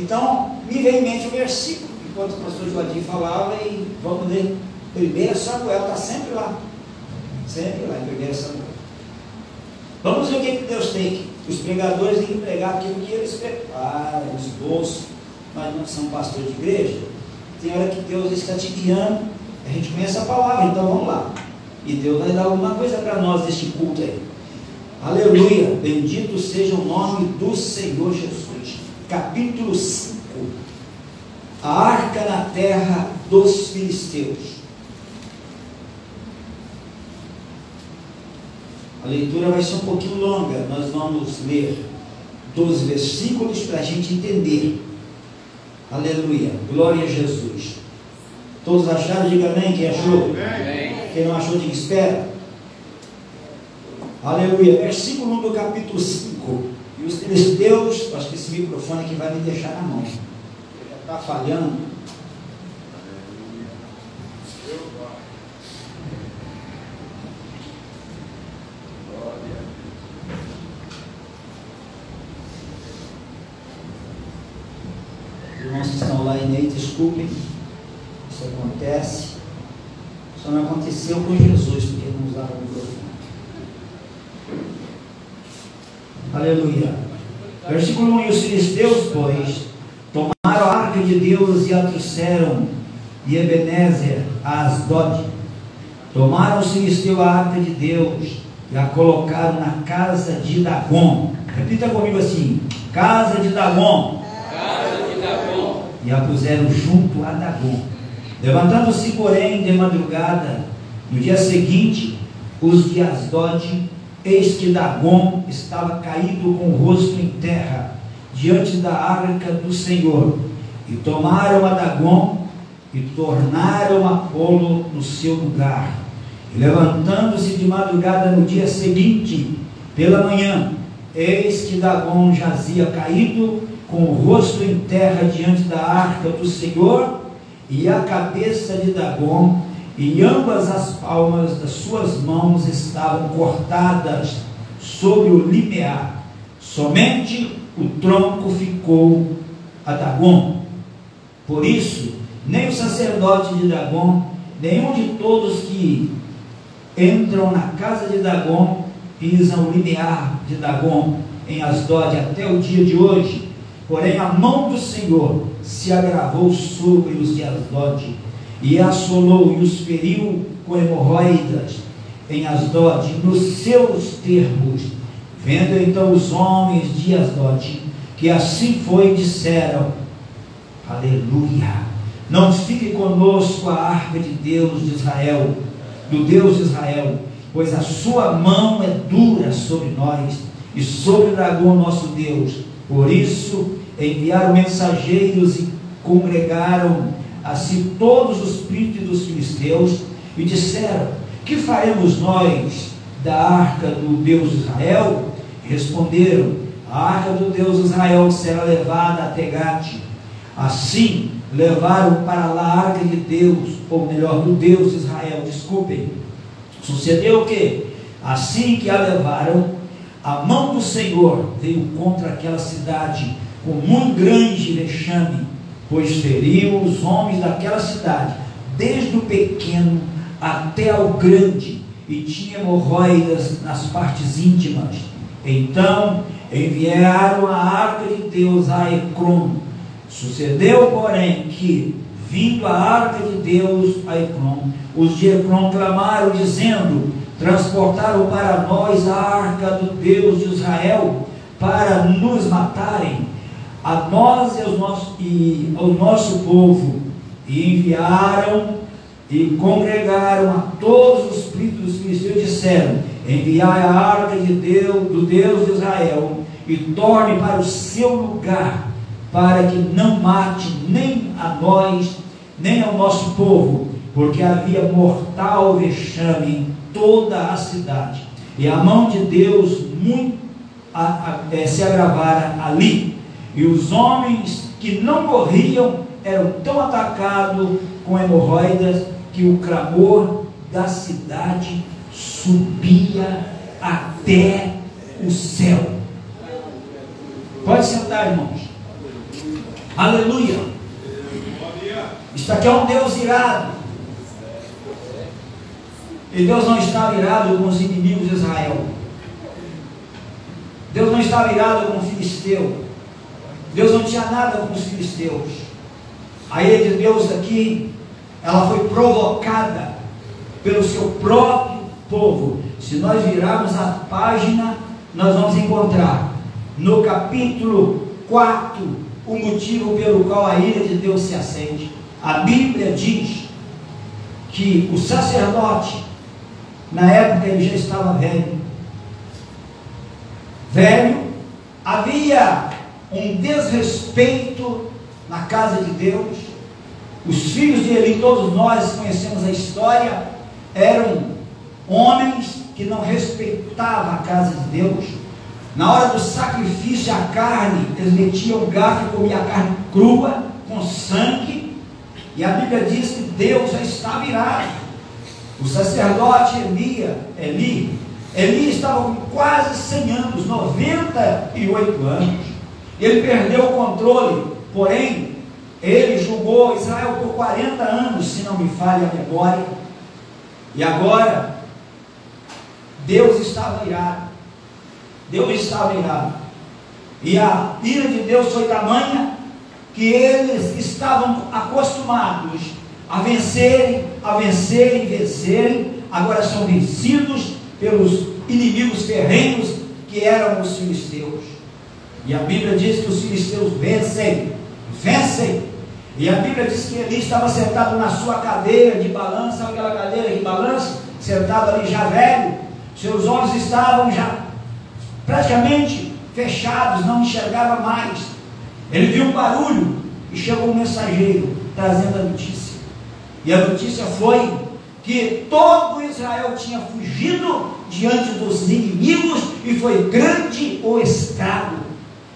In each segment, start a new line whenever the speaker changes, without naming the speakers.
Então, me veio em mente o versículo, enquanto o pastor Joaquim falava, e vamos ler 1 Samuel está sempre lá em 1 Samuel. Vamos ver o que Deus tem aqui. Os pregadores têm que pregar aquilo que eles preparam, os bolsos, mas não são pastores de igreja. Tem hora que Deus está te guiando, a gente conhece a palavra, então vamos lá. E Deus vai dar alguma coisa para nós neste culto aí. Aleluia, bendito seja o nome do Senhor Jesus. Capítulo 5. A arca na terra dos filisteus. A leitura vai ser um pouquinho longa, nós vamos ler 12 versículos para a gente entender. Aleluia, glória a Jesus. Todos acharam? Diga amém. Quem achou? Amém. Quem não achou, diga espera. Aleluia, versículo 1 do capítulo 5. E os filisteus, acho que esse microfone aqui vai me deixar na mão, já está falhando. Irmãos que estão lá e aí, desculpem, isso acontece, só não aconteceu com Jesus, porque não usaram o microfone. Aleluia. Versículo 1: E os filisteus, pois, tomaram a arca de Deus e a trouxeram de Ebenezer a Asdod. Tomaram os filisteus a arca de Deus e a colocaram na casa de Dagom. Repita comigo assim: casa de Dagom. E a puseram junto a Dagom. Levantando-se, porém, de madrugada, no dia seguinte, os de Asdod, eis que Dagom estava caído com o rosto em terra, diante da arca do Senhor. E tomaram a Dagom e tornaram a pô-lo no seu lugar. E levantando-se de madrugada no dia seguinte, pela manhã, eis que Dagom jazia caído com o rosto em terra diante da arca do Senhor, e a cabeça de Dagom e ambas as palmas das suas mãos estavam cortadas sobre o limiar. Somente o tronco ficou a Dagom. Por isso, nem o sacerdote de Dagom, nenhum de todos que entram na casa de Dagom, pisam o limiar de Dagom em Asdod até o dia de hoje. Porém, a mão do Senhor se agravou sobre os de Asdod, e assolou e os feriu com hemorroidas em Asdod, nos seus termos. Vendo então os homens de Asdod que assim foi, disseram: aleluia, não fique conosco a arca de Deus de Israel, do Deus de Israel, pois a sua mão é dura sobre nós e sobre Dagom nosso Deus. Por isso enviaram mensageiros e congregaram assim todos os príncipes dos filisteus e disseram: que faremos nós da arca do Deus de Israel? Responderam: a arca do Deus de Israel será levada a Tegate. Assim levaram para lá a arca de Deus, ou melhor, do Deus de Israel. Desculpem. Sucedeu o que? Assim que a levaram, a mão do Senhor veio contra aquela cidade com muito grande vexame, pois feriu os homens daquela cidade, desde o pequeno até ao grande, e tinha hemorroidas nas partes íntimas. Então enviaram a arca de Deus a Ecrom. Sucedeu, porém, que, vindo a arca de Deus a Ecrom, os de Ecrom clamaram, dizendo: transportaram para nós a arca do Deus de Israel, para nos matarem, a nós e ao nosso povo. E enviaram e congregaram a todos os príncipes dos filisteus e disseram: enviai a arca de Deus, do Deus de Israel, e torne para o seu lugar, para que não mate nem a nós, nem ao nosso povo, porque havia mortal vexame em toda a cidade, e a mão de Deus se agravara ali, e os homens que não morriam eram tão atacados com hemorroidas, que o clamor da cidade subia até o céu. Pode sentar, irmãos. Aleluia. Isto aqui é um Deus irado. E Deus não estava irado com os inimigos de Israel. Deus não estava irado com o filisteu. Deus não tinha nada com os filisteus. A ira de Deus aqui, ela foi provocada pelo seu próprio povo. Se nós virarmos a página, nós vamos encontrar no capítulo 4 o motivo pelo qual a ira de Deus se acende. A Bíblia diz que o sacerdote, na época ele já estava velho, havia um desrespeito na casa de Deus. Os filhos de Eli, todos nós conhecemos a história, eram homens que não respeitavam a casa de Deus. Na hora do sacrifício, a carne, eles metiam o garfo e comiam a carne crua, com sangue, e a Bíblia diz que Deus já estava irado. O sacerdote Eli estava com quase 100 anos, 98 anos. Ele perdeu o controle, porém, ele julgou Israel por 40 anos, se não me falha a memória. E agora, Deus estava irado. E a ira de Deus foi tamanha que eles estavam acostumados a vencerem, agora são vencidos pelos inimigos terrenos que eram os filisteus. E a Bíblia diz que os filisteus vencem, e a Bíblia diz que Eli estava sentado na sua cadeira de balança, aquela cadeira de balança, sentado ali já velho, seus olhos estavam já praticamente fechados, não enxergava mais. Ele viu um barulho e chegou um mensageiro trazendo a notícia, e a notícia foi que todo Israel tinha fugido diante dos inimigos e foi grande o estrago.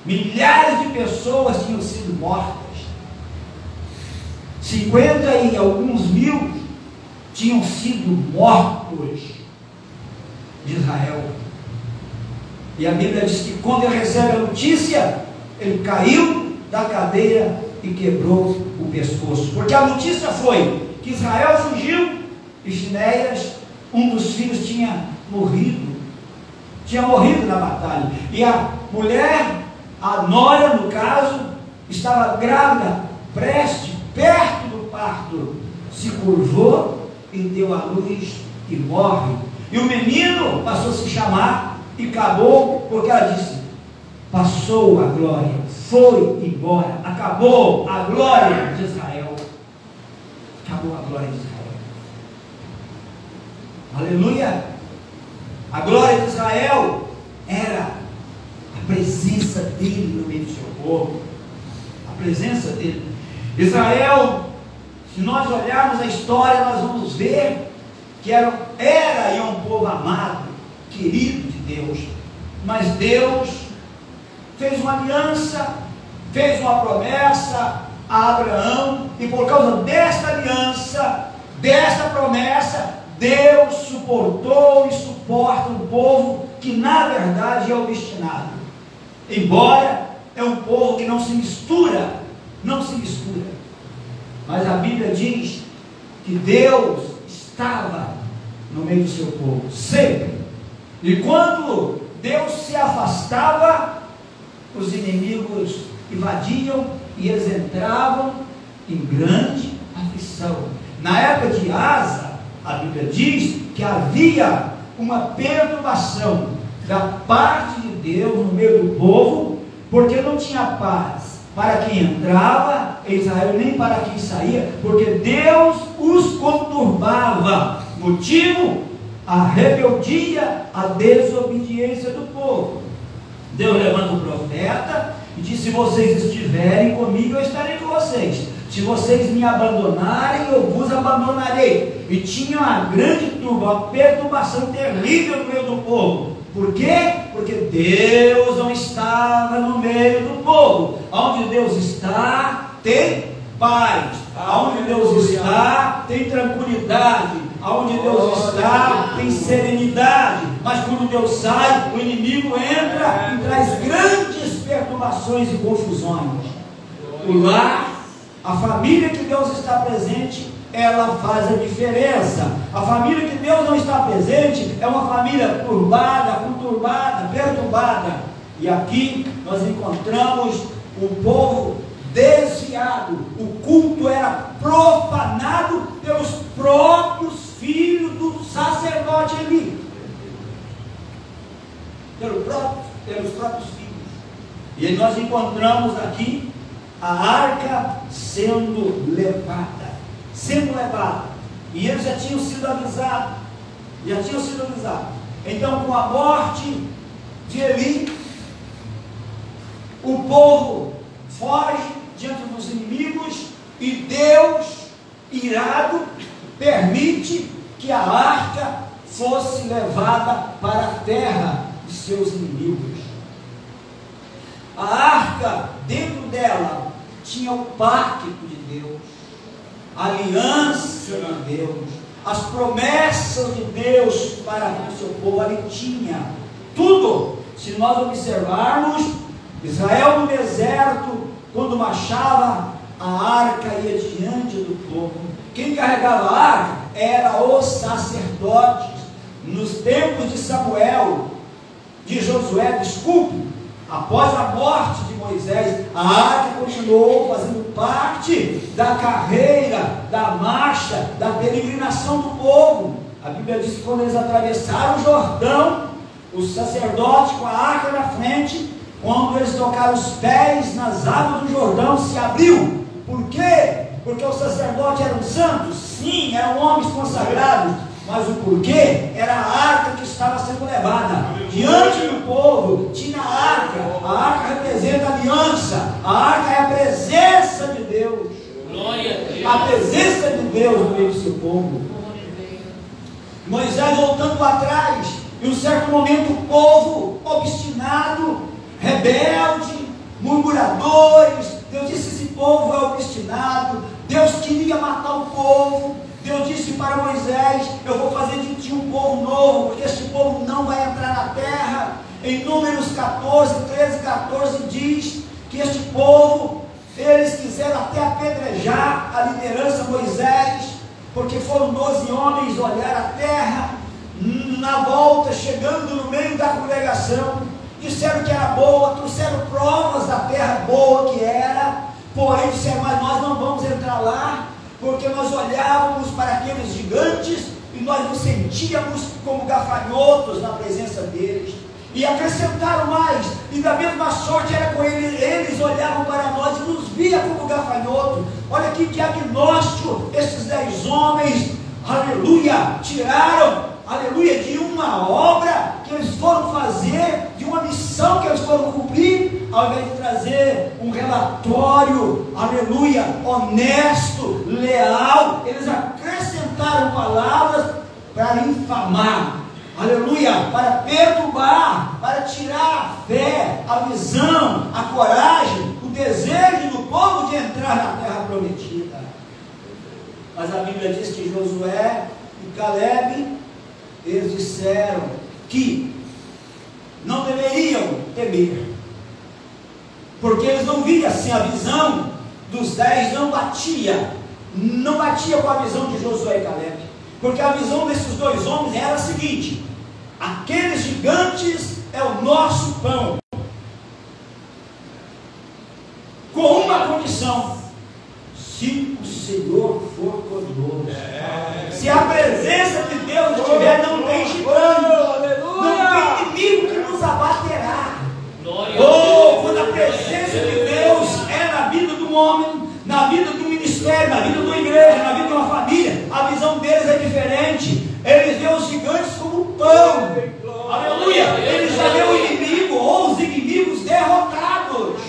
Milhares de pessoas tinham sido mortas, 50 e alguns mil tinham sido mortos de Israel. E a Bíblia diz que quando ele recebe a notícia, ele caiu da cadeira e quebrou o pescoço, porque a notícia foi que Israel fugiu e Finéias, um dos filhos, tinha morrido na batalha, e a mulher, a nora no caso, estava grávida, perto do parto, se curvou e deu à luz e morre. E o menino passou a se chamar e acabou, porque ela disse: passou a glória, foi embora, acabou a glória de Israel. Acabou a glória de Israel. Aleluia! A glória de Israel era a presença dele no meio do seu povo. A presença dele. Israel, se nós olharmos a história, nós vamos ver que era um povo amado, querido de Deus. Mas Deus fez uma aliança, fez uma promessa a Abraão, e por causa desta aliança, desta promessa, Deus suportou e suporta um povo que na verdade é obstinado, embora é um povo que não se mistura, mas a Bíblia diz que Deus estava no meio do seu povo, sempre. E quando Deus se afastava, os inimigos invadiam e eles entravam em grande aflição. Na época de Asa, a Bíblia diz que havia uma perturbação da parte de Deus no meio do povo, porque não tinha paz para quem entrava em Israel, nem para quem saía, porque Deus os conturbava. Motivo? A rebeldia, a desobediência do povo. Deus levanta o profeta e diz: se vocês estiverem comigo, eu estarei com vocês. Se vocês me abandonarem, eu vos abandonarei. E tinha uma grande turba, uma perturbação terrível no meio do povo. Por quê? Porque Deus não estava no meio do povo. Onde Deus está, tem paz. Onde Deus está, tem tranquilidade. Onde Deus está, tem serenidade. Mas quando Deus sai, o inimigo entra e traz grandes perturbações e confusões. O lar, a família que Deus está presente, ela faz a diferença. A família que Deus não está presente é uma família turbada, conturbada, perturbada. E aqui nós encontramos um povo desviado. O culto era profanado pelos próprios filhos do sacerdote Eli. Pelos próprios filhos. E nós encontramos aqui a arca sendo levada. E eles já tinham sido avisados. Então, com a morte de Eli, o povo foge diante dos inimigos e Deus, irado, permite que a arca fosse levada para a terra de seus inimigos. A arca, dentro dela, tinha o pacto de Deus, a aliança de Deus, as promessas de Deus para o seu povo. Ali tinha tudo. Se nós observarmos, Israel no deserto, quando marchava, a arca ia diante do povo. Quem carregava a arca eram os sacerdotes. Nos tempos de Samuel, de Josué, após a morte de Moisés, a arca continuou fazendo parte da carreira, da marcha, da peregrinação do povo. A Bíblia diz que quando eles atravessaram o Jordão, os sacerdotes com a arca na frente, quando eles tocaram os pés nas águas do Jordão, se abriu. Por quê? Porque os sacerdotes eram santos? Sim, eram homens consagrados. Mas o porquê? Era a arca que estava sendo levada. Diante do povo tinha a arca. A arca representa a aliança. A arca é a presença de Deus.
Glória a Deus.
A presença de Deus no meio do seu povo. Moisés voltando atrás, em um certo momento o povo obstinado, rebelde, murmuradores. Deus disse: esse povo é obstinado. Deus queria matar o povo. Deus disse para Moisés: eu vou fazer de ti um povo novo, porque este povo não vai entrar na terra. Em Números 14, 13, 14 diz que este povo, eles quiseram até apedrejar a liderança Moisés, porque foram 12 homens olhar a terra, na volta, chegando no meio da congregação, disseram que era boa, trouxeram provas da terra boa que era, porém disseram: mas nós não vamos entrar lá, porque nós olhávamos para aqueles gigantes e nós nos sentíamos como gafanhotos na presença deles. E acrescentaram mais, e da mesma sorte era com eles, eles olhavam para nós e nos via como gafanhotos. Olha que diagnóstico esses 10 homens, aleluia, tiraram, aleluia, de uma obra que eles foram fazer, de uma missão que eles foram cumprir, ao invés de trazer um relatório, aleluia, honesto, leal, eles acrescentaram palavras para infamar, aleluia, para perturbar, para tirar a fé, a visão, a coragem, o desejo do povo de entrar na terra prometida. Mas a Bíblia diz que Josué e Caleb, eles disseram que não deveriam temer, porque eles não viam assim, a visão dos 10 não batia com a visão de Josué e Caleb, porque a visão desses 2 homens era a seguinte: aqueles gigantes é o nosso pão, com uma condição: se o Senhor for conosco. Se a presença de Deus estiver, não tem gigante, não tem inimigo que nos abaterá. Quando a presença de Deus é na vida do homem, na vida do ministério, na vida da igreja, na vida de uma família, a visão deles é diferente. Eles veem os gigantes como pão, aleluia. Eles já veem o inimigo ou os inimigos derrotados.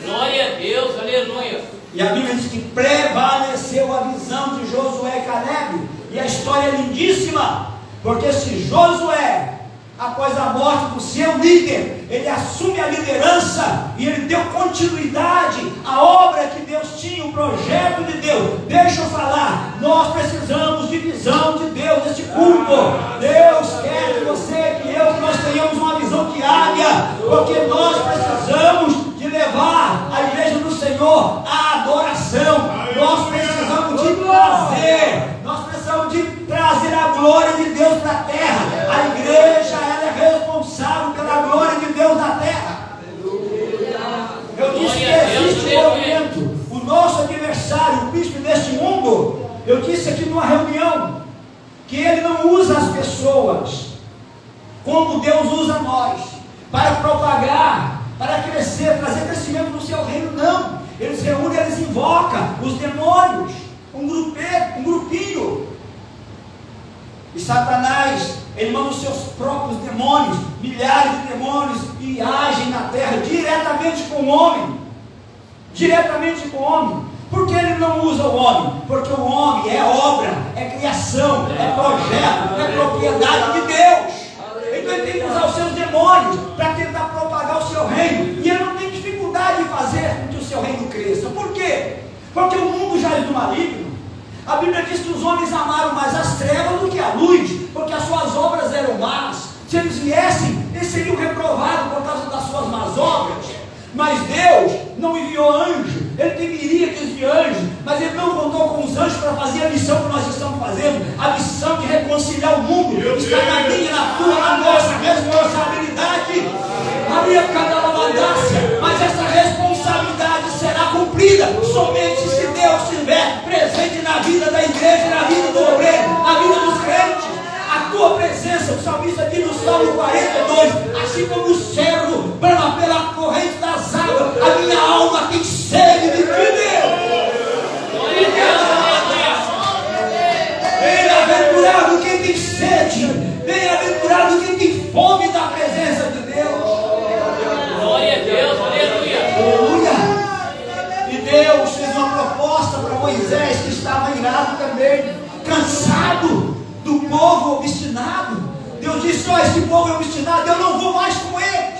Glória a Deus, aleluia.
E a Bíblia diz que prevaleceu a visão de Josué e Caleb. E a história é lindíssima, porque se Josué, após a morte do seu líder, ele assume a liderança e ele deu continuidade à obra que Deus tinha, o projeto de Deus. Deixa eu falar, nós precisamos de visão de Deus neste culto. Deus quer que você, que eu, que nós tenhamos uma visão diária, porque nós precisamos de levar a igreja do Senhor à adoração. Nós precisamos de trazer glória de Deus na terra. A igreja, ela é responsável pela glória de Deus na terra. Eu disse que existe um movimento. O nosso adversário, o príncipe deste mundo, eu disse aqui numa reunião, que ele não usa as pessoas como Deus usa nós, para propagar, para crescer, trazer crescimento no seu reino, não. Eles reúnem, eles invocam os demônios, um grupinho. E Satanás, ele manda os seus próprios demônios, milhares de demônios, e agem na terra diretamente com o homem. Diretamente com o homem. Por que ele não usa o homem? Porque o homem é obra, é criação, é projeto, é propriedade de Deus. Então ele tem que usar os seus demônios para tentar propagar o seu reino. E ele não tem dificuldade em fazer com que o seu reino cresça. Por quê? Porque o mundo já é do maligno. A Bíblia diz que os homens amaram mais as trevas do que a luz, porque as suas obras eram más. Se eles viessem, eles seriam reprovados por causa das suas más obras. Mas Deus não enviou anjo. Ele tem miríades de anjos, mas ele não contou com os anjos para fazer a missão que nós estamos fazendo, a missão de reconciliar o mundo. Está na minha, na tua, na nossa responsabilidade. Mas essa responsabilidade será cumprida somente se Deus estiver presente na vida da igreja, na vida do obreiro, na vida dos crentes. A tua presença, o salmista diz no Salmo 42, assim como o servo brama pela corrente das águas, a minha alma tem sede de ti, Deus. Bem-aventurado quem tem sede, bem-aventurado quem tem fome da presença de Deus.
Glória a Deus, aleluia.
Aleluia. E Deus fez uma proposta para Moisés, que estava irado também, cansado do povo obstinado. Deus disse: ó, esse povo é obstinado, eu não vou mais com eles.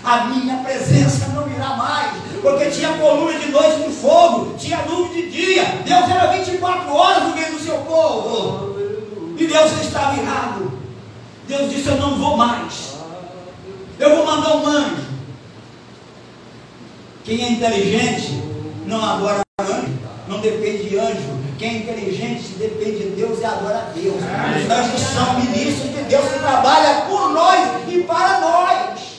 A minha presença não irá mais, porque tinha coluna de noite no fogo, tinha nuvem de dia. Deus era 24 horas no meio do seu povo. E Deus estava irado. Deus disse: eu não vou mais, eu vou mandar um anjo. Quem é inteligente não adora anjo, não depende de anjo. Quem é inteligente depende de Deus e adora a Deus. Os anjos são ministros de Deus que trabalham por nós e para nós.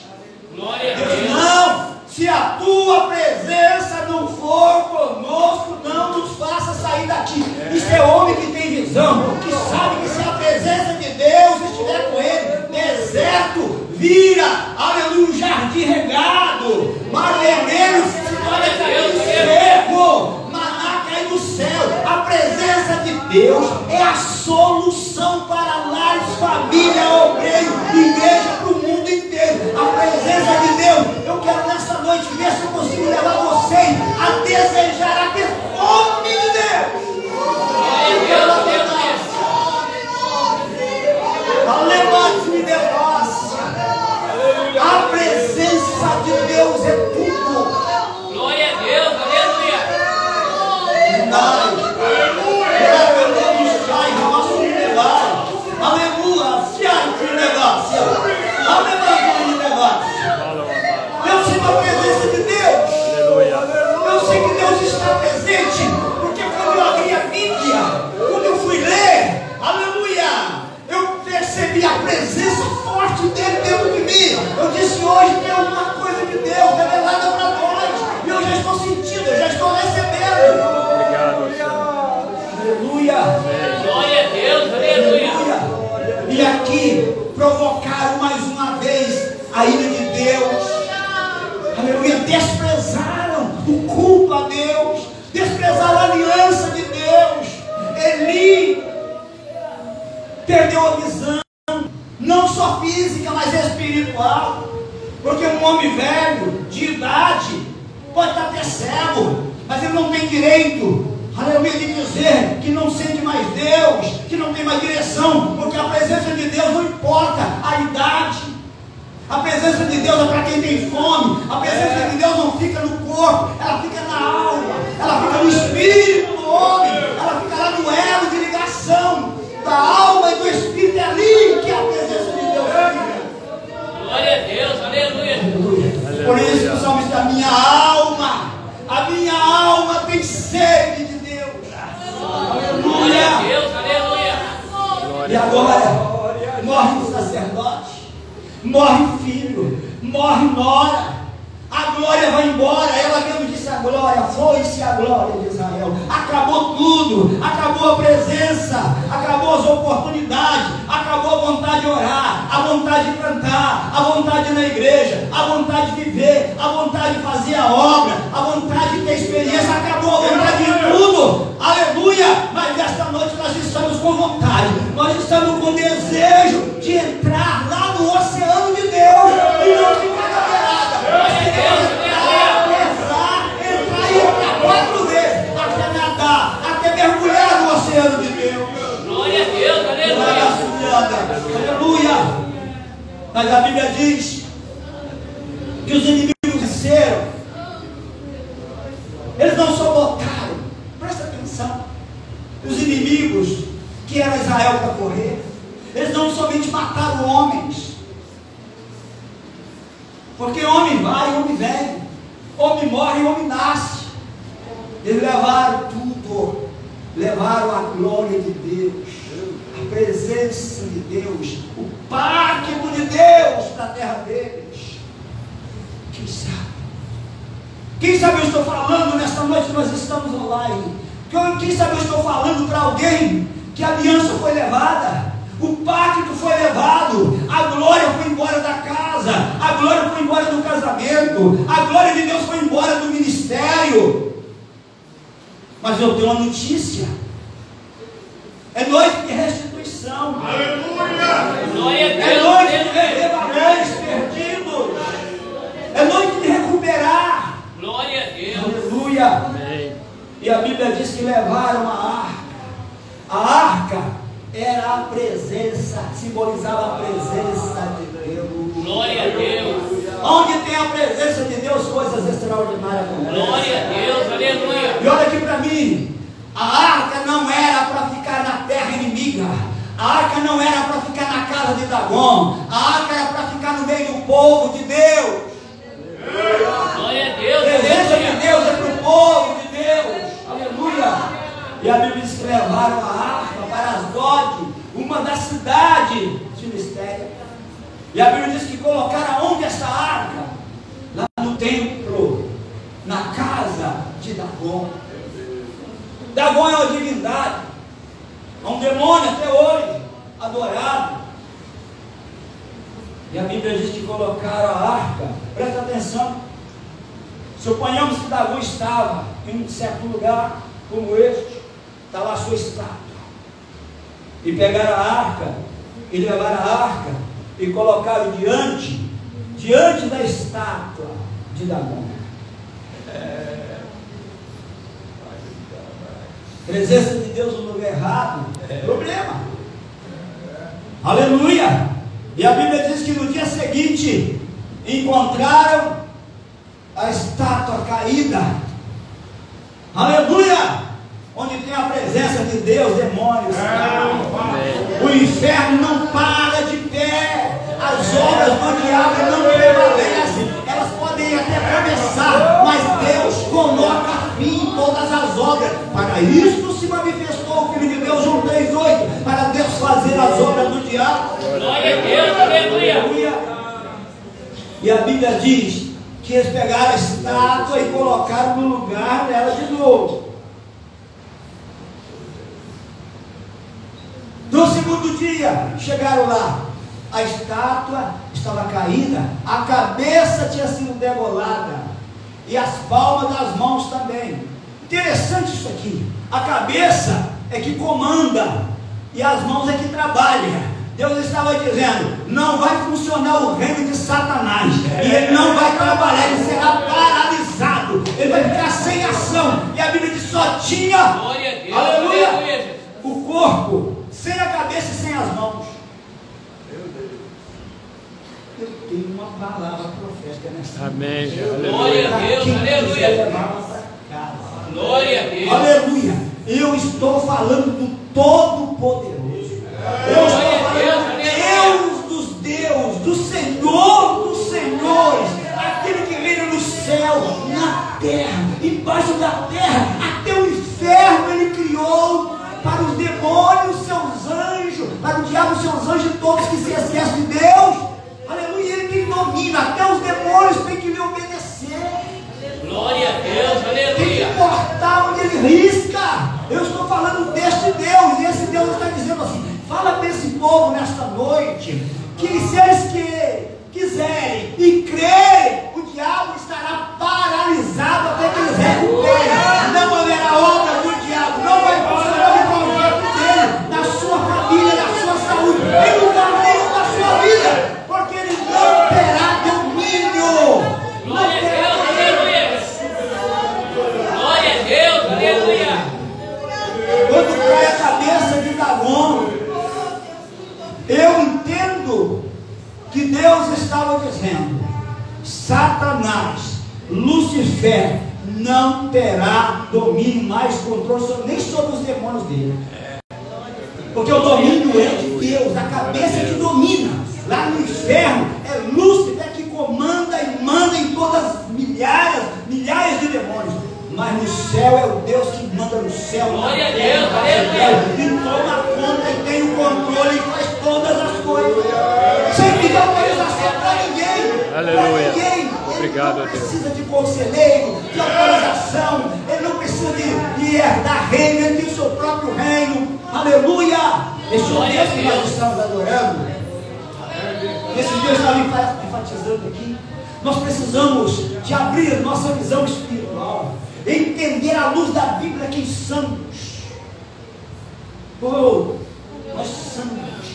Glória a
Deus,
Deus.
não, se a tua presença não for conosco, não nos faça sair daqui. Isso é homem que tem visão, que sabe que se a presença de Deus estiver com ele, deserto vira, aleluia, um jardim regado, mar vermelho se torna caminho seco, maná cai do céu. A presença de Deus é a solução para lares, família, obreiro, igreja, para o mundo inteiro. A presença de Deus, eu quero nessa noite ver se eu consigo levar vocês a desejar, a ter fome de Deus. Alevante-me de nós. A presença de Deus é tudo.
Glória a Deus, aleluia.
Aleluia, eu sinto a presença de Deus. Eu sei que Deus está presente, porque quando eu abri a Bíblia, quando eu fui ler, aleluia, eu percebi a presença forte dele dentro de mim. Eu disse: hoje tem uma coisa de Deus revelada para nós, e eu já estou sentindo, eu já estou recebendo. Aleluia.
Glória a Deus, aleluia.
E aqui provocaram mais uma vez a ira de Deus. Aleluia. Desprezaram o culto a Deus, desprezaram a aliança de Deus. Eli perdeu a visão, não só física, mas espiritual. Porque um homem velho, de idade, pode estar até cego, mas ele não tem direito, aleluia, de dizer que não sente mais Deus, que não tem mais direção, porque a presença de Deus não importa a idade. A presença de Deus é para quem tem fome. A presença de Deus não fica no corpo, ela fica na alma, ela fica no espírito do homem, ela fica lá no elo de ligação da alma e do espírito. É ali que a presença de Deus fica.
Glória a Deus, aleluia.
Por isso que o salmista: a minha alma tem sede de Deus.
Glória a Deus, aleluia.
E agora morre o sacerdote, morre o filho, morre nora. A glória vai embora. Ela mesmo disse: a glória, foi-se a glória de Israel. Acabou tudo, acabou a presença, acabou as oportunidades, acabou a vontade de orar, a vontade de cantar, a vontade de ir na igreja, a vontade de viver, a vontade de fazer a obra, a vontade de ter experiência. Acabou a vontade de tudo. Aleluia. Mas nesta noite nós estamos com vontade, nós estamos com desejo de entrar lá no oceano de Deus e não ficar na beirada. Entrar e entrar 4 vezes, até nadar, até mergulhar no oceano de Deus.
Glória a Deus, aleluia.
Aleluia. Mas a Bíblia diz que os inimigos venceram. Eles não só botaram, presta atenção, os inimigos que era Israel para correr, eles não somente mataram homens, porque homem vai, homem vem, homem morre, homem nasce. Eles levaram tudo, levaram a glória de Deus, a presença de Deus, o pacto de Deus na terra deles. Quem sabe? Quem sabe eu estou falando nesta noite, nós estamos online. Quem sabe eu estou falando para alguém que a aliança foi levada, o pacto foi levado, a glória foi embora da casa, a glória foi embora do casamento, a glória de Deus foi embora do ministério. Mas eu tenho uma notícia: é noite de restituição.
Aleluia! Glória a Deus!
É noite de rever valores perdidos, é noite de recuperar.
Glória a Deus!
Aleluia!
Amém.
E a Bíblia diz que levaram a arca. A arca era a presença, simbolizava a presença de Deus.
Glória a Deus!
Onde tem a presença de Deus, coisas extraordinárias acontecem.
Glória a Deus! Aleluia!
E olha aqui para mim: a arca não era para ficar na terra inimiga, a arca não era para ficar na casa de Dagom, a arca era para ficar no meio do povo de Deus.
Glória a
A
Deus!
presença de
Aleluia!
Deus é para o povo de Deus. Aleluia! E a Bíblia diz que levaram a arca para Asdod, uma das cidades de Filistéia. E a Bíblia diz que colocaram onde essa arca? Lá no templo, na casa de Dagom. Dagom é uma divindade, é um demônio até hoje, adorado. E a Bíblia diz que colocaram a arca, presta atenção, suponhamos que Dagom estava em um certo lugar como este, está lá a sua estátua, e pegaram a arca, e levaram a arca, e colocaram diante da estátua de Dagom. Presença de Deus no lugar errado é problema. Aleluia! E a Bíblia diz que no dia seguinte encontraram a estátua caída. Aleluia! Onde tem a presença de Deus, demônios caem. O inferno não para de pé. As obras do diabo não prevalecem. Elas podem até começar, mas Deus coloca fim em todas as obras. Para isto se manifestou o Filho de Deus, João 3,8, para Deus fazer as obras do diabo.
Glória a Deus! Aleluia!
E a Bíblia diz que eles pegaram a estátua e colocaram no lugar dela de novo. No segundo dia, chegaram lá, a estátua estava caída, a cabeça tinha sido degolada, e as palmas das mãos também. Interessante isso aqui, a cabeça é que comanda, e as mãos é que trabalham. Deus estava dizendo: não vai funcionar o reino de Satanás, e ele não vai trabalhar, ele será paralisado, ele vai ficar sem ação. E a Bíblia diz: só tinha,
Glória a Deus!
aleluia,
Aleluia!
o corpo, sem a cabeça e sem as mãos. Eu tenho uma palavra profética nessa
Amém.
Glória a Deus! Aleluia! Glória a Deus!
Aleluia! Eu estou falando do Todo-Poderoso. Eu estou falando do Deus dos deuses, do Senhor dos senhores, aquele que reina no céu, na terra, embaixo da terra, até o inferno ele criou para os demônios, seus anjos, para O diabo são os anjos todos que se esquecem de Deus. Aleluia, ele tem domínio. Até os demônios têm que lhe obedecer.
Glória a Deus, aleluia.
Tem que cortar onde ele risca. Eu estou falando deste Deus. E esse Deus está dizendo assim: fala para esse povo nesta noite, que se eles quiserem e crerem, o diabo estará paralisado até que eles recuperem. Não haverá obra do diabo, não vai funcionar o projeto dele, na sua família, na sua saúde, em lugar nenhum da sua vida, porque ele não terá domínio.
Glória a Deus, aleluia. Glória a Deus, aleluia.
Quando cai a cabeça de Dagon, eu entendo que Deus estava dizendo: Satanás, Lúcifer, não terá domínio mais, controle nem sobre os demônios dele. Porque o domínio é de Deus, a cabeça que domina. Lá no inferno é Lúcifer que comanda e manda em todas milhares de demônios. Mas no céu é o Deus que manda no céu.
Glória a Deus, aleluia.
E toma conta e tem o controle e faz todas as coisas. Sem pedir autorização para ninguém.
Aleluia.
Para ninguém.
Obrigado,
ele não
Deus.
precisa de conselheiro, de autorização. Ele não precisa de herdar reino. Ele tem o seu próprio reino. Aleluia. Esse é o Deus que nós estamos adorando. Esse Deus está me enfatizando aqui. Nós precisamos de abrir nossa visão espiritual, entender à luz da Bíblia quem somos. Oh, nós somos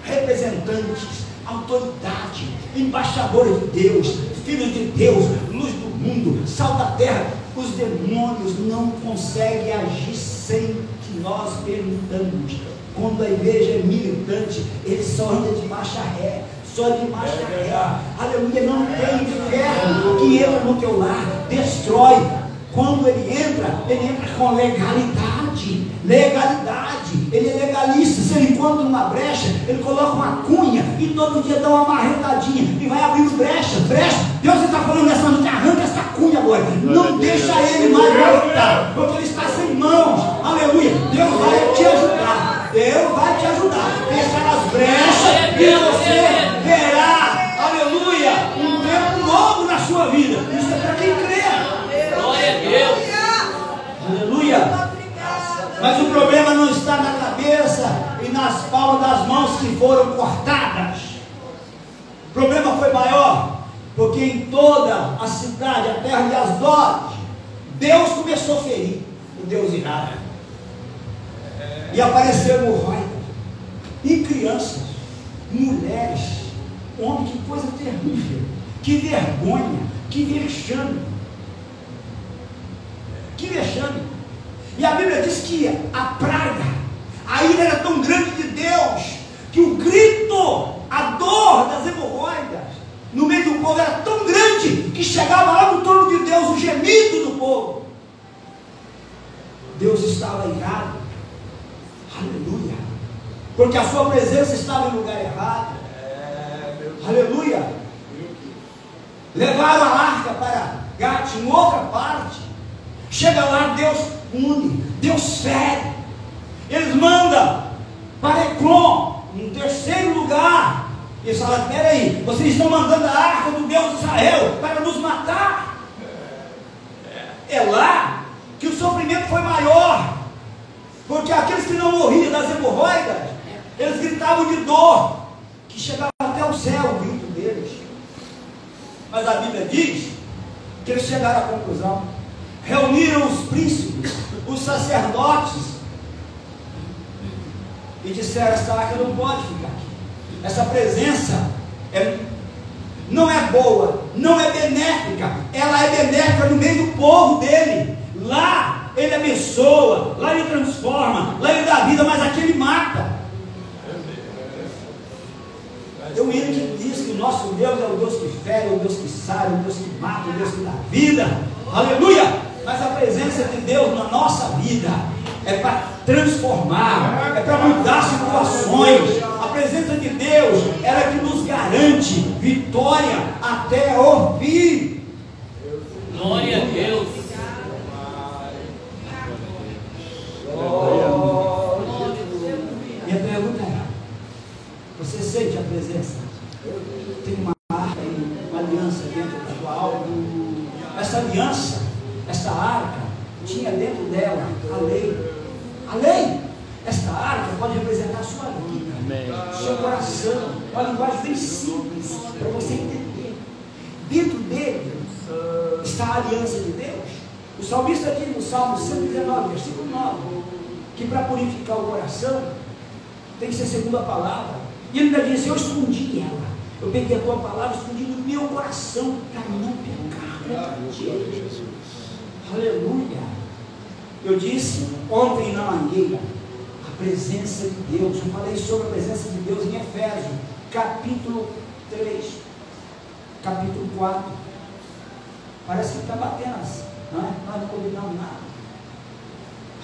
representantes, autoridade, embaixadores de Deus, filhos de Deus, luz do mundo, sal da terra. Os demônios não conseguem agir sem que nós permitamos. Quando a igreja é militante, ele só anda de marcha ré. Só de marcha ré. Aleluia, não tem inferno que entra no teu lar, destrói. Quando ele entra com legalidade. Legalidade. Ele é legalista. Se ele encontra uma brecha, ele coloca uma cunha e todo dia dá uma marretadinha e vai abrindo brecha. Deus está falando nessa noite: arranca essa cunha agora. Não deixa ele mais marretar, porque ele está sem mãos. Aleluia. Deus vai te ajudar. Deus vai te ajudar. Fechar as brechas e você verá, aleluia, um tempo novo na sua vida. Isso é para quem crê.
Glória a Deus.
Aleluia. Mas o problema não está na cabeça e nas palmas das mãos que foram cortadas. O problema foi maior, porque em toda a cidade, a terra de Asdod, Deus começou a ferir o Deus irado. E apareceram hemorroidas em crianças, mulheres, homens. Que coisa terrível, que vergonha, que vexame, que vexame. E a Bíblia diz que a praga, a ira era tão grande de Deus, que o grito, a dor das hemorroidas no meio do povo era tão grande, que chegava lá no trono de Deus o gemido do povo. Deus estava irado. Aleluia. Porque a sua presença estava em lugar errado. Aleluia. Levaram a arca para Gate, em outra parte. Chega lá, Deus une, Deus fere. Eles mandam para Ecrom, em terceiro lugar. Eles falam: peraí, vocês estão mandando a arca do Deus de Israel para nos matar? É lá que o sofrimento foi maior. Porque aqueles que não morriam das hemorroidas, eles gritavam de dor, que chegava até o céu o grito deles. Mas a Bíblia diz que eles chegaram à conclusão, reuniram os príncipes, os sacerdotes, e disseram: essa arca não pode ficar aqui. Essa presença não é boa, não é benéfica. Ela é benéfica no meio do povo dele. Lá ele abençoa, lá ele transforma, lá ele dá vida, mas aqui ele mata. Eu ele que diz que o nosso Deus é o Deus que fere, o Deus que sai, o Deus que mata, o Deus que dá vida. Aleluia! Mas a presença de Deus na nossa vida é para transformar, é para mudar situações. A presença de Deus é a que nos garante vitória até o fim.
Glória a Deus.
Minha pergunta é: sente a presença? Tem uma arca aí, uma aliança dentro da tua alma. Essa aliança, essa arca, tinha dentro dela a lei. A lei. Esta arca pode representar a sua vida, seu coração. Uma linguagem bem simples para você entender. Dentro dele está a aliança de Deus. O salmista diz no Salmo 119, versículo 9, que para purificar o coração tem que ser segundo a palavra. E ele ainda diz assim: eu escondi ela, eu peguei a tua palavra, escondi no meu coração para não pecar contra ti. Aleluia. Eu disse ontem na mangueira, a presença de Deus. Eu falei sobre a presença de Deus em Efésios, capítulo 3, capítulo 4. Parece que está batendo assim, não é? Nós não combinamos nada.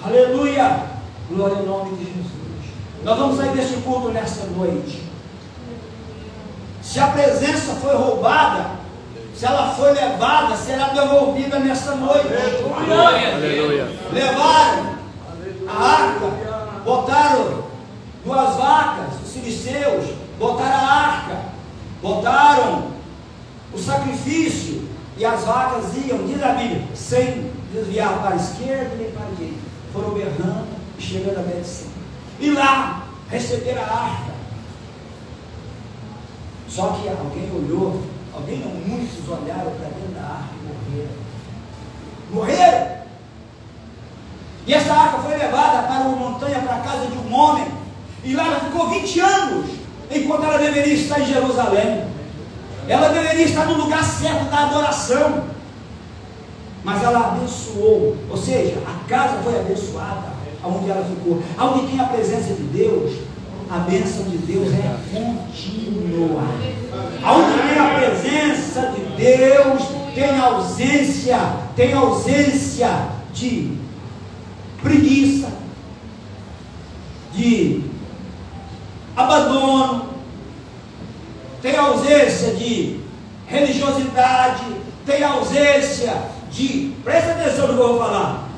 Aleluia! Glória ao nome de Jesus. Nós vamos sair deste culto nesta noite. Se a presença foi roubada, se ela foi levada, será devolvida nesta noite.
Aleluia.
Levaram a arca, botaram 2 vacas, os filisteus, botaram a arca, botaram o sacrifício, e as vacas iam, diz a Bíblia, sem desviar para a esquerda nem para a direita. Foram berrando e chegando a Betseba. E lá receberam a arca. Só que alguém olhou, alguém não, muitos olharam para dentro da arca e morreram. Morreram! E essa arca foi levada para uma montanha, para a casa de um homem. E lá ela ficou 20 anos, enquanto ela deveria estar em Jerusalém. Ela deveria estar no lugar certo da adoração. Mas ela abençoou, ou seja, a casa foi abençoada aonde ela ficou. Aonde tem a presença de Deus, a bênção de Deus é contínua. Aonde tem a presença de Deus, tem ausência de preguiça, de abandono, tem ausência de religiosidade, tem ausência de, presta atenção no que eu vou falar,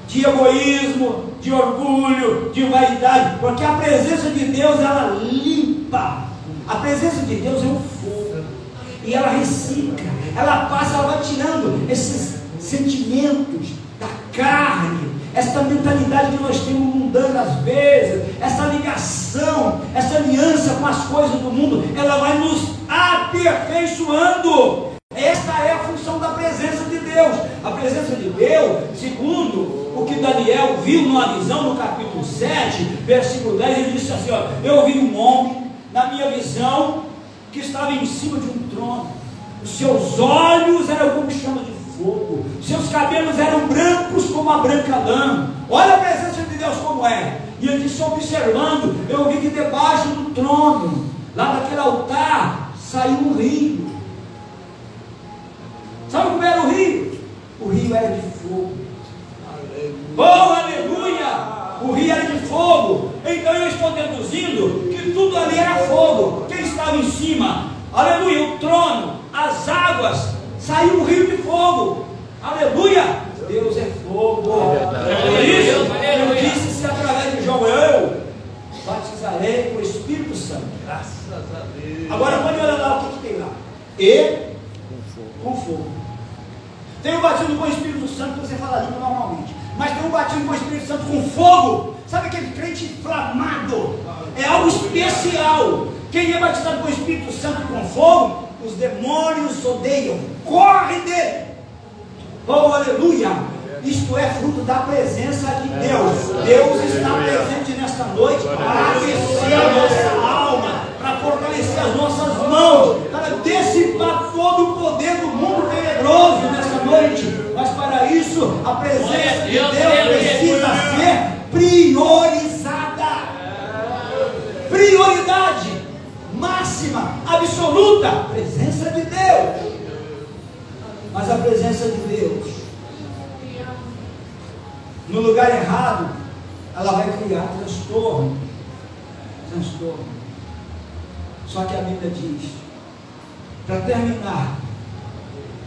de egoísmo, de orgulho, de vaidade, porque a presença de Deus, ela limpa. A presença de Deus é um fogo, e ela recicla, ela passa, ela vai tirando esses sentimentos da carne, essa mentalidade que nós temos mundana às vezes, essa ligação, essa aliança com as coisas do mundo, ela vai nos aperfeiçoando. Esta é a função da presença de Deus. A presença de Deus, segundo o que Daniel viu numa visão no capítulo 7, versículo 10, ele disse assim, ó, eu vi um homem na minha visão que estava em cima de um trono. Os seus olhos eram como chama de fogo, seus cabelos eram brancos como a branca lã. Olha a presença de Deus como é. E ele disse, observando, eu vi que debaixo do trono, lá daquele altar, saiu um rio. Sabe como era o rio? O rio era de fogo. Oh, aleluia! O rio era de fogo. Então eu estou deduzindo que tudo ali era fogo. Quem estava em cima? Aleluia! O trono, as águas, saiu um rio de fogo. Aleluia! Deus é fogo. Por isso, ele disse: se através de João eu batizarei com o Espírito Santo. Graças a Deus. Agora pode olhar lá o que tem lá. E com fogo. Tem o batismo com o Espírito Santo que você fala língua normalmente, mas tem o batismo com o Espírito Santo com fogo. Sabe aquele crente inflamado? É algo especial. Quem é batizado com o Espírito Santo com fogo, os demônios odeiam, correm dele. Oh, aleluia! Isto é fruto da presença de Deus. Deus está presente nesta noite para aquecer a nossa alma, para fortalecer as nossas mãos, para dissipar todo o poder do mundo tenebroso nesta noite. Mas para isso, a presença de Deus precisa ser priorizada. Prioridade máxima, absoluta, presença de Deus. Mas a presença de Deus, no lugar errado, ela vai criar transtorno. Só que a Bíblia diz, para terminar,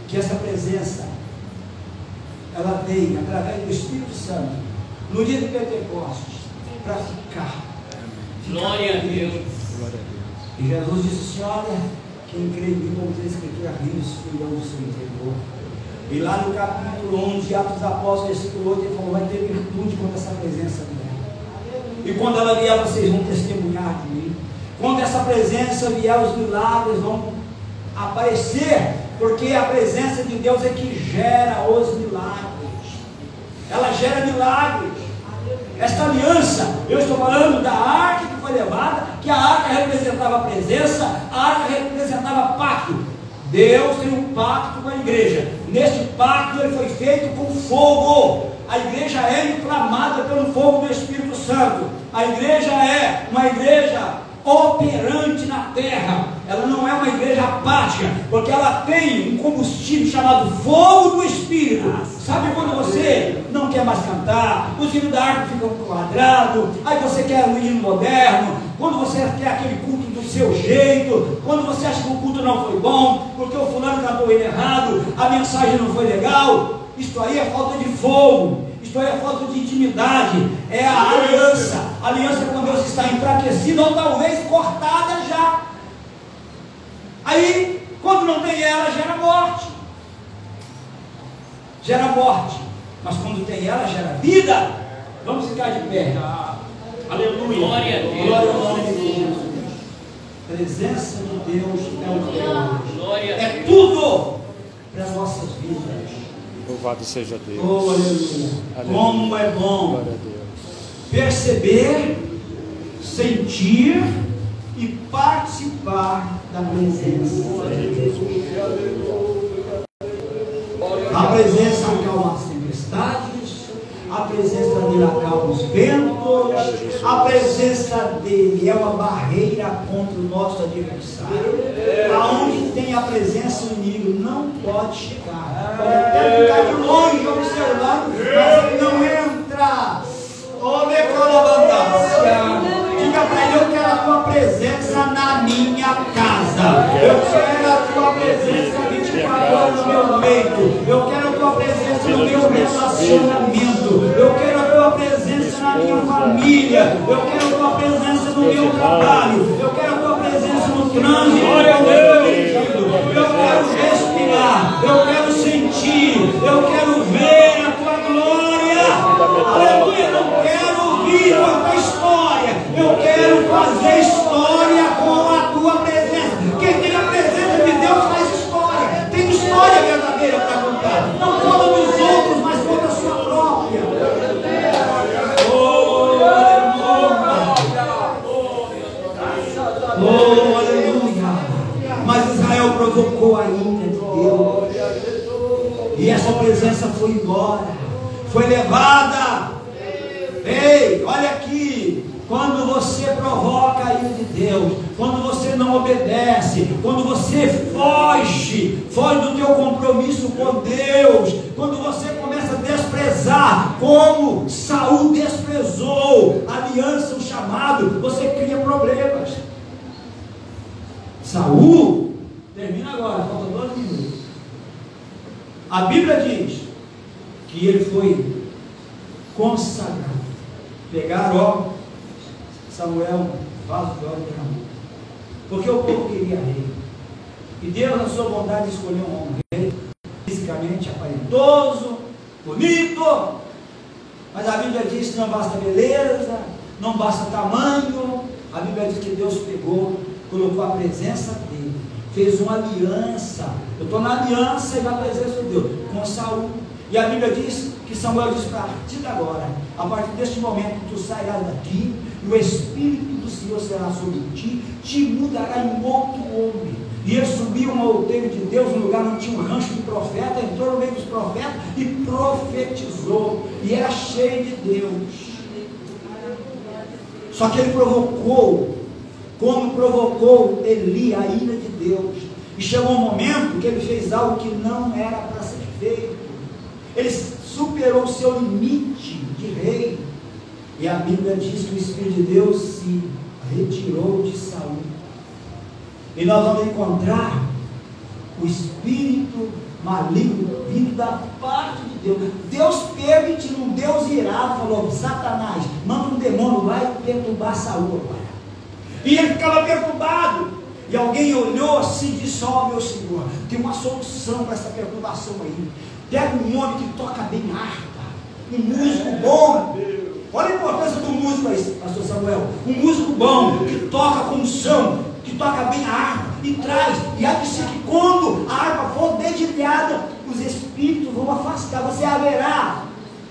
que essa presença, ela veio através do Espírito Santo, no dia de Pentecostes, para ficar
Glória a Deus.
E Jesus disse assim: olha, quem crê em mim, como diz a Escritura, rios fluirão do seu interior. E lá no capítulo 11 de Atos dos Apóstolos, versículo 8, ele falou: vai ter virtude quando essa presença vier. E quando ela vier, vocês vão testemunhar de mim. Quando essa presença vier, os milagres vão aparecer, porque a presença de Deus é que gera os milagres. Ela gera milagres. Esta aliança, eu estou falando da arca que foi levada, que a arca representava a presença, a arca representava pacto. Deus tem um pacto com a igreja. Neste pacto ele foi feito com fogo. A igreja é inflamada pelo fogo do Espírito Santo. A igreja é uma igreja operante na terra. Ela não é uma igreja apática, porque ela tem um combustível chamado fogo do Espírito. Sabe quando você não quer mais cantar, os hinos da harpa ficam quadrados, aí você quer um hino moderno, quando você quer aquele culto do seu jeito, quando você acha que o culto não foi bom, porque o fulano cantou ele errado, a mensagem não foi legal, isto aí é falta de fogo. Isto aí é falta de intimidade, é a aliança. A aliança com Deus está enfraquecida ou talvez cortada já. Aí, quando não tem ela, gera morte. Gera morte. Mas quando tem ela, gera vida. Vamos ficar de pé. Aleluia.
Glória a Deus.
Glória ao nome de Jesus. A presença de Deus é o Deus. É tudo para as nossas vidas.
Louvado seja Deus.
Oh, aleluia. Aleluia. Como é bom perceber, sentir e participar da presença de Deus. A presença acalma as tempestades, a presença dele acalma os ventos, a presença dele é uma barreira contra o nosso adversário. Aonde tem a presença do inimigo não pode chegar, pode até ficar de longe observando, mas ele não entra. Diga para ele: eu quero a tua presença na minha casa, eu quero a tua presença 24 horas no meu leito, eu quero a tua presença no meu relacionamento, eu quero a tua presença na minha família, eu quero a tua presença no meu trabalho, eu quero a tua presença no trânsito, eu quero respirar, eu quero sentir, eu quero ver a tua glória. Aleluia. Não quero ouvir a tua história, eu quero fazer história com a tua presença. Quem tem a presença de Deus faz história, tem história verdadeira para contar, não conta dos outros, mas conta a sua própria. Oh, aleluia. Mas Israel provocou a ira de Deus, e essa presença foi embora, foi levada. Ei, olha aqui, quando você provoca a ira de Deus, quando você não obedece, quando você foge do teu compromisso com Deus, quando você começa a desprezar, como Saul desprezou a aliança, o chamado, você cria problemas. Saul, termina agora, falta 12 minutos. A Bíblia diz que ele foi consagrado. Pegaram, ó, Samuel, vaso de óleo derramado, porque o povo queria rei, e Deus, na sua bondade, escolheu um homem rei, fisicamente aparentoso, bonito, mas a Bíblia diz que não basta beleza, não basta tamanho. A Bíblia diz que Deus pegou, colocou a presença dele, fez uma aliança. Eu estou na aliança e na presença de Deus com Saul. E a Bíblia diz que Samuel diz: para partir de agora, a partir deste momento, tu sairás daqui, e o Espírito do Senhor será sobre ti, te mudará em outro homem. E ele subiu um outeiro de Deus, no lugar onde tinha um rancho de profeta, entrou no meio dos profetas e profetizou, e era cheio de Deus. Só que ele provocou, como provocou Eli, a ira de Deus, e chegou um momento que ele fez algo que não era para ser feito. Ele superou o seu limite de rei, e a Bíblia diz que o Espírito de Deus se retirou de Saul. E nós vamos encontrar o espírito maligno vindo da parte de Deus. Deus permitiu, um Deus irado falou: Satanás, manda um demônio, vai perturbar Saul agora. E ele ficava perturbado. E alguém olhou assim e disse: ó, meu Senhor, tem uma solução para essa perturbação aí. Pega um homem que toca bem harpa, um músico bom. Olha a importância do músico aí, pastor Samuel. Um músico bom, que toca com unção, que toca bem a harpa, e traz. E há de ser que quando a harpa for dedilhada, os espíritos vão afastar. Você haverá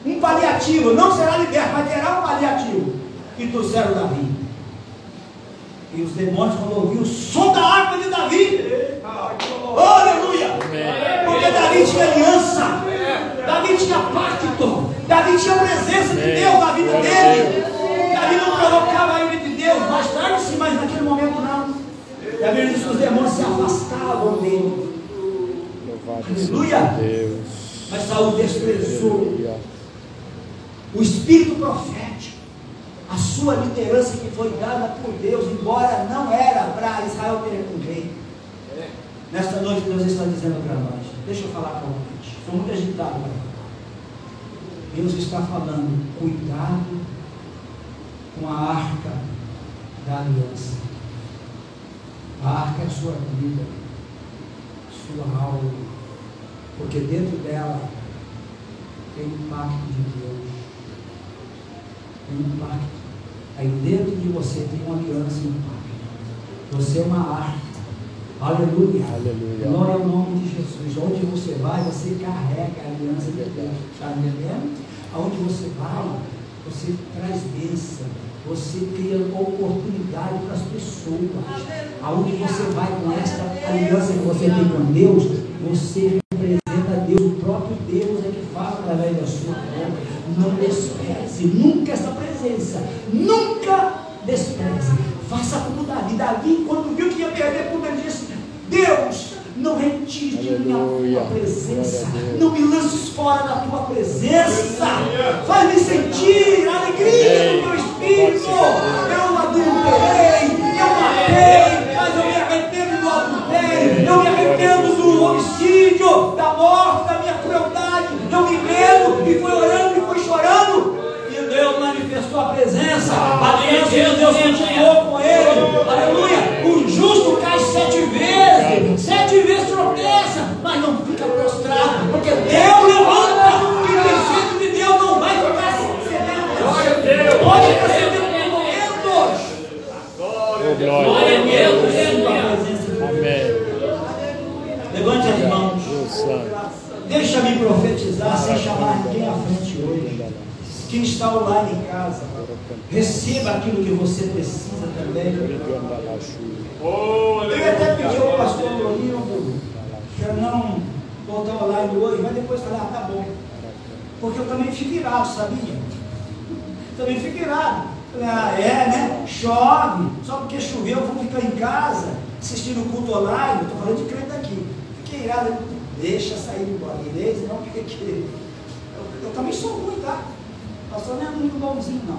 um paliativo, não será liberto, mas terá um paliativo. E trouxeram Davi. E os demônios, quando ouviram o som da harpa de Davi, oh, aleluia! Porque Davi tinha aliança, Davi tinha pacto, Davi tinha a presença de Deus na vida dele. Davi não provocava ele de Deus, mais tarde sim, mas naquele momento não. E a Bíblia diz que os demônios se afastavam dele. Aleluia! Mas Saul desprezou o espírito profético, a sua liderança que foi dada por Deus, embora não era para Israel ter um rei. Nesta noite Deus está dizendo para nós, deixa eu falar com vocês, estou muito agitado agora. Deus está falando, cuidado com a arca da aliança. A arca é a sua vida, sua alma, porque dentro dela tem um pacto de Deus, tem um pacto. Aí dentro de você tem uma aliança e um pacto. Você é uma arca. Aleluia. Aleluia. Glória ao nome de Jesus. Onde você vai, você carrega a aliança de Deus. Está entendendo? Aonde você vai, você traz bênção. Você cria oportunidade para as pessoas. Aonde você vai com esta aliança que você tem com Deus, você representa Deus. O próprio Deus é que fala através da sua boca. Não despreze nunca essa presença. Nunca despreze. Faça como Davi. Davi, quando viu que ia perder tudo, ele disse: Deus, não retire de mim a tua presença, não me lances fora da tua presença, faz-me sentir a alegria do teu espírito. Eu adulterei, eu matei, mas eu me arrependo do adultério, eu me arrependo do homicídio, da morte, da minha crueldade. Eu me rendo, e foi orando e foi chorando. Deus manifestou a presença, a aliança de Deus continuou com ele. Aleluia! O justo cai 7 vezes tropeça, mas não fica prostrado, porque Deus levanta. Quem tem sede de Deus não vai ficar sedento. Pode ficar sedento por momentos. Glória a Deus. Amém. Levante as mãos. Deixa-me profetizar sem chamar ninguém à frente hoje. Quem está online em casa, receba aquilo que você precisa também. Eu ia até pedir ao pastor Lourinho para não voltar online hoje, mas depois falar: tá bom. Porque eu também fico irado, sabia? Também fico irado. Né? Chove, só porque choveu, vamos ficar em casa assistindo o culto online. Estou falando de crente aqui. Fiquei irado, deixa sair embora. Beleza? Não, porque eu também sou ruim, tá? Pastor não é muito bonzinho, não.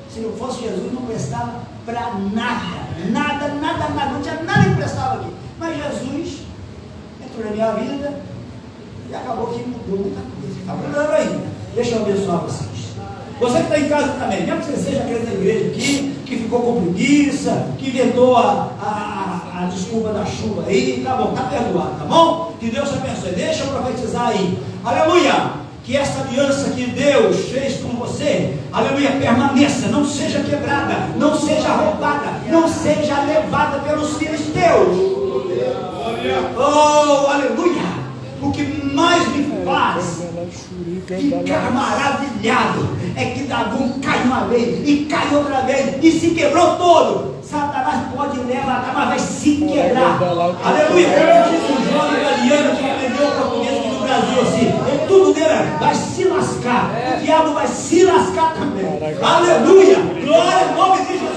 Se não fosse Jesus, não prestava para nada. Nada. Não tinha nada que prestava aqui. Mas Jesus entrou na minha vida e acabou que mudou muita coisa. Está mudando ainda. Deixa eu abençoar vocês. Você que está em casa também, mesmo que você seja crente da igreja aqui, que ficou com preguiça, que inventou a desculpa da chuva aí, tá bom, tá perdoado, tá bom? Que Deus te abençoe. Deixa eu profetizar aí. Aleluia! Que essa aliança que Deus fez com você, aleluia, permaneça, não seja quebrada, não seja roubada, não seja levada pelos filisteus. Oh, aleluia! O que mais me faz ficar maravilhado é que Davi cai uma vez e cai outra vez e se quebrou todo. Satanás pode levantar, mas vai se quebrar. Aleluia! Como diz um jovem italiano que aprendeu português aqui no Brasil assim, tudo dele vai se lascar. O diabo vai se lascar também. Aleluia! Glória ao nome de Jesus.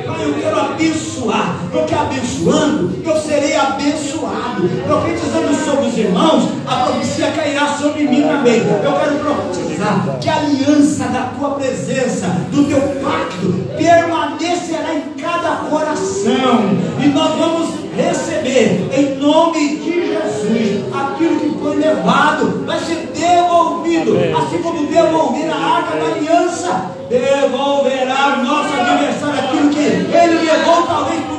Pai, eu quero abençoar, porque abençoando eu serei abençoado. Profetizando sobre os irmãos, a profecia cairá sobre mim também. Eu quero profetizar que a aliança da tua presença, do teu pacto, permanecerá em cada coração, e nós vamos receber em nome de Jesus aquilo que foi levado, vai ser devolvido. Assim como devolver a arca da aliança, devolverá ao nosso adversário aquilo que ele levou, talvez por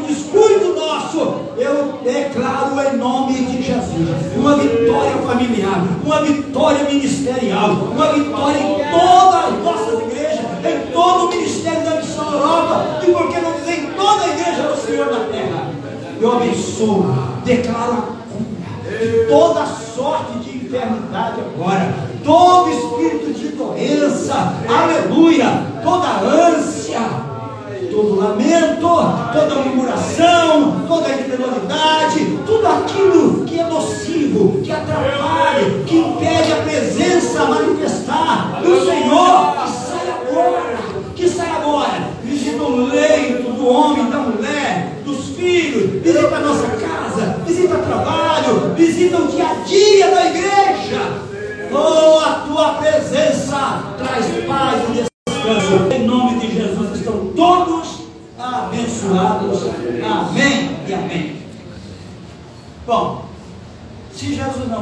uma vitória ministerial, uma vitória em todas as nossas igrejas, em todo o ministério da Missão Europa, e por que não dizer em toda a igreja do Senhor na terra. Eu abençoo, declaro a cura de toda sorte de enfermidade agora, todo espírito de doença, aleluia, toda ânsia, todo lamento, toda murmuração, toda incredulidade, tudo aquilo que é nocivo, que atrapalha, que impede a presença a manifestar do Senhor, que sai agora, visita o leito do homem, da mulher, dos filhos, visita a nossa casa, visita o trabalho, visita o dia a dia da igreja. Oh, a tua presença traz paz e descanso. Em nome de Jesus estão todos abençoados. Amém e amém. Bom, se Jesus não